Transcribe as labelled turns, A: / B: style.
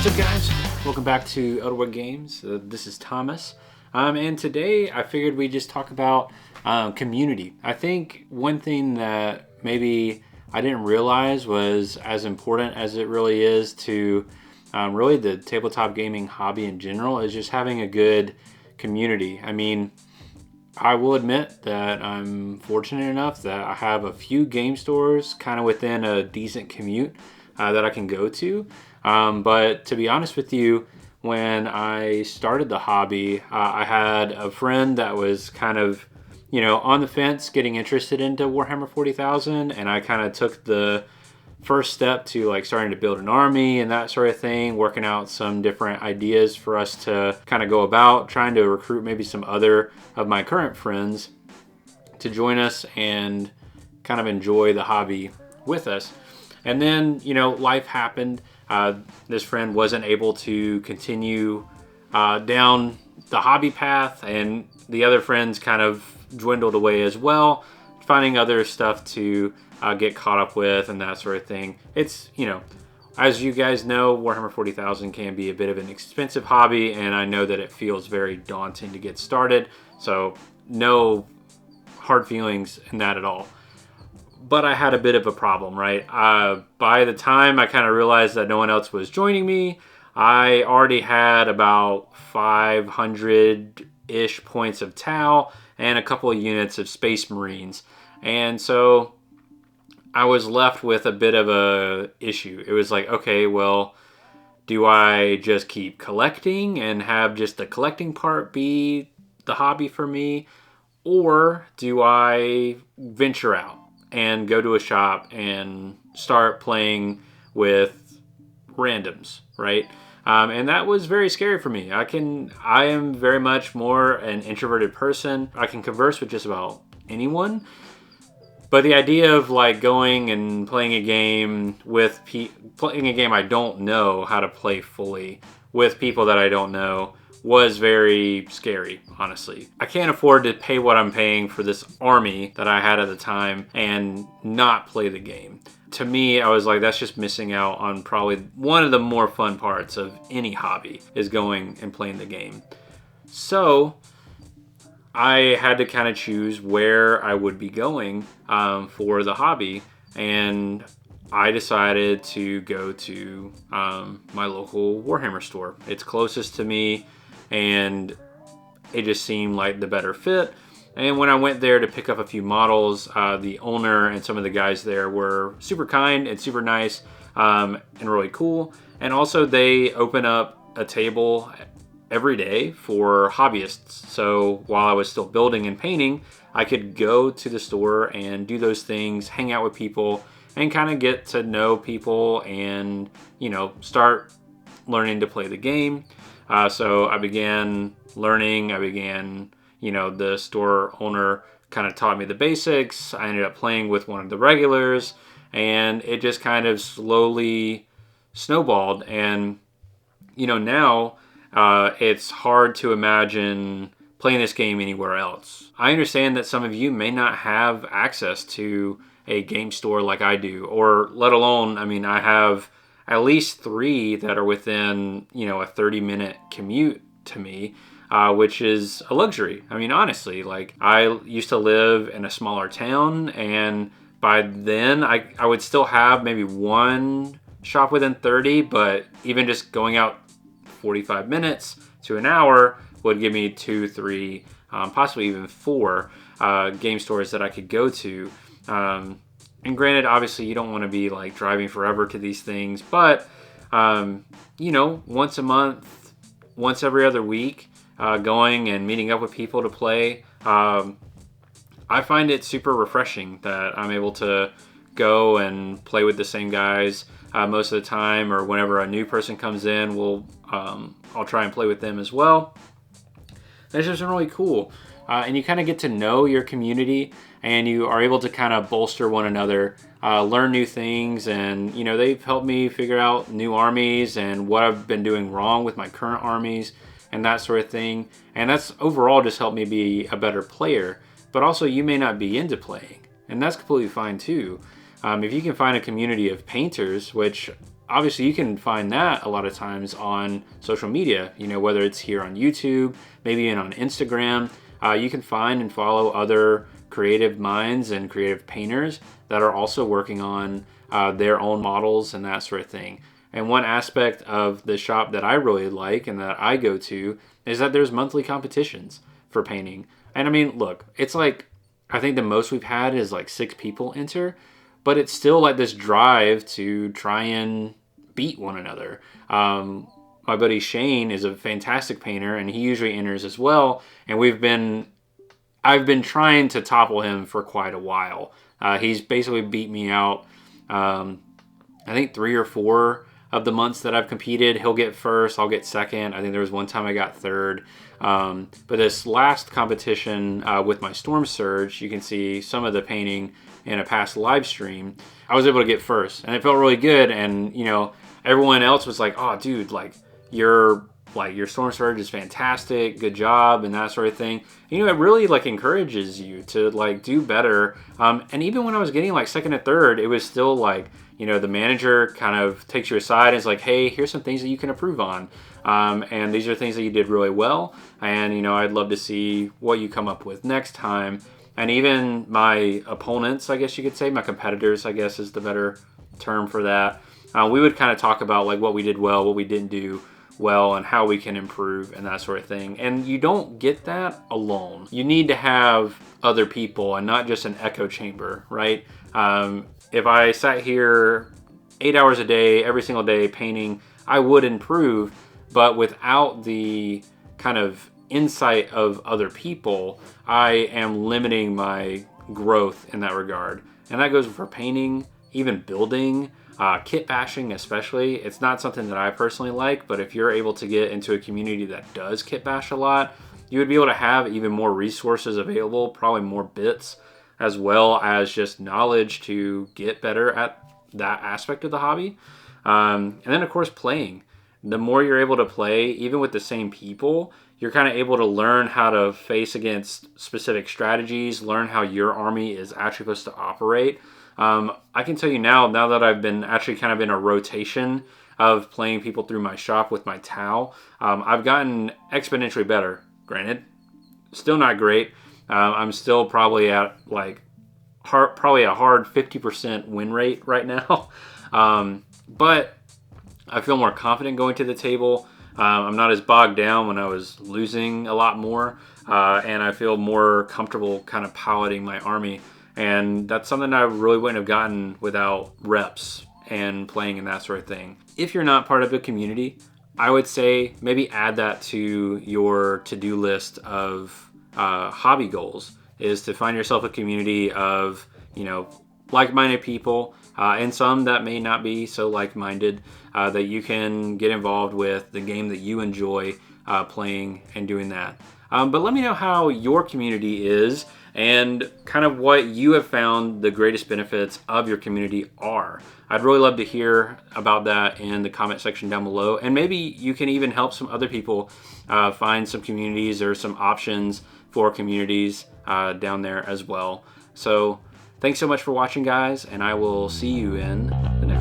A: What's up, guys? Welcome back to Elderwood Games. This is Thomas, and today I figured we'd just talk about community. I think one thing that maybe I didn't realize was as important as it really is to really the tabletop gaming hobby in general is just having a good community. I mean, I will admit that I'm fortunate enough that I have a few game stores kind of within a decent commute that I can go to. But to be honest with you, when I started the hobby, I had a friend that was kind of, on the fence getting interested into Warhammer 40,000. And I kind of took the first step to like starting to build an army and that sort of thing, working out some different ideas for us to kind of go about, trying to recruit maybe some other of my current friends to join us and kind of enjoy the hobby with us. And then, life happened. This friend wasn't able to continue down the hobby path, and the other friends kind of dwindled away as well, finding other stuff to get caught up with and that sort of thing. It's, as you guys know, Warhammer 40,000 can be a bit of an expensive hobby, and I know that it feels very daunting to get started. So no hard feelings in that at all. But I had a bit of a problem, right? By the time I kind of realized that no one else was joining me, I already had about 500-ish points of Tau and a couple of units of Space Marines. And so I was left with a bit of a issue. It was like, okay, well, do I just keep collecting and have just the collecting part be the hobby for me? Or do I venture out and go to a shop and start playing with randoms, right? And that was very scary for me. I am very much more an introverted person. I can converse with just about anyone. But the idea of like going and playing a game with playing a game I don't know how to play fully with people that I don't know was very scary, honestly. I can't afford to pay what I'm paying for this army that I had at the time and not play the game. To me, I was like, that's just missing out on probably one of the more fun parts of any hobby is going and playing the game. So I had to kind of choose where I would be going for the hobby, and I decided to go to my local Warhammer store. It's closest to me, and it just seemed like the better fit. And when I went there to pick up a few models, the owner and some of the guys there were super kind and super nice and really cool. And also they open up a table every day for hobbyists. So while I was still building and painting, I could go to the store and do those things, hang out with people, and kind of get to know people and, start learning to play the game. So I began learning. The store owner kind of taught me the basics. I ended up playing with one of the regulars, and it just kind of slowly snowballed. And, now it's hard to imagine playing this game anywhere else. I understand that some of you may not have access to a game store like I do, or let alone, I have at least 3 that are within, a 30-minute commute to me, which is a luxury. Honestly, like I used to live in a smaller town, and by then I would still have maybe one shop within 30, but even just going out 45 minutes to an hour would give me 2, 3, possibly even 4 game stores that I could go to. And granted, obviously, you don't want to be like driving forever to these things, but once a month, once every other week, going and meeting up with people to play, I find it super refreshing that I'm able to go and play with the same guys most of the time, or whenever a new person comes in, I'll try and play with them as well. It's just really cool. And you kind of get to know your community, and you are able to kind of bolster one another, learn new things, and they've helped me figure out new armies and what I've been doing wrong with my current armies and that sort of thing. And that's overall just helped me be a better player. But also, you may not be into playing, and that's completely fine too. If you can find a community of painters, which obviously you can find that a lot of times on social media, you know, whether it's here on YouTube, maybe even on Instagram. You can find and follow other creative minds and creative painters that are also working on their own models and that sort of thing. And one aspect of the shop that I really like and that I go to is that there's monthly competitions for painting. And I mean, look, it's like, I think the most we've had is like 6 people enter, but it's still like this drive to try and beat one another. My buddy Shane is a fantastic painter, and he usually enters as well. And I've been trying to topple him for quite a while. He's basically beat me out. I think 3 or 4 of the months that I've competed. He'll get first, I'll get second. I think there was one time I got third. But this last competition with my Storm Surge, you can see some of the painting in a past live stream. I was able to get first, and it felt really good. And you know, everyone else was like, "Oh, dude, your Storm Surge is fantastic, good job," and that sort of thing. You know, it really encourages you to do better. And even when I was getting second and third, it was still you know, the manager kind of takes you aside and is like, "Hey, here's some things that you can improve on. And these are things that you did really well. And, you know, I'd love to see what you come up with next time." And even my opponents, I guess you could say, my competitors, I guess is the better term for that. We would kind of talk about what we did well, what we didn't do well, and how we can improve and that sort of thing. And you don't get that alone. You need to have other people and not just an echo chamber, right? If I sat here 8 hours a day, every single day painting, I would improve, but without the kind of insight of other people, I am limiting my growth in that regard. And that goes for painting, even building, kit bashing especially. It's not something that I personally like, but if you're able to get into a community that does kit bash a lot, you would be able to have even more resources available, probably more bits, as well as just knowledge to get better at that aspect of the hobby. And then of course playing. The more you're able to play, even with the same people, you're kind of able to learn how to face against specific strategies, learn how your army is actually supposed to operate. I can tell you now that I've been actually kind of in a rotation of playing people through my shop with my Tau, I've gotten exponentially better. Granted, still not great. I'm still probably at probably a hard 50% win rate right now. But I feel more confident going to the table. I'm not as bogged down when I was losing a lot more. And I feel more comfortable kind of piloting my army. And that's something I really wouldn't have gotten without reps and playing and that sort of thing. If you're not part of a community, I would say maybe add that to your to-do list of hobby goals, is to find yourself a community of, you know, like-minded people, and some that may not be so like-minded, that you can get involved with the game that you enjoy playing and doing that. But let me know how your community is and kind of what you have found the greatest benefits of your community are. I'd really love to hear about that in the comment section down below. And maybe you can even help some other people find some communities or some options for communities down there as well. So thanks so much for watching, guys, and I will see you in the next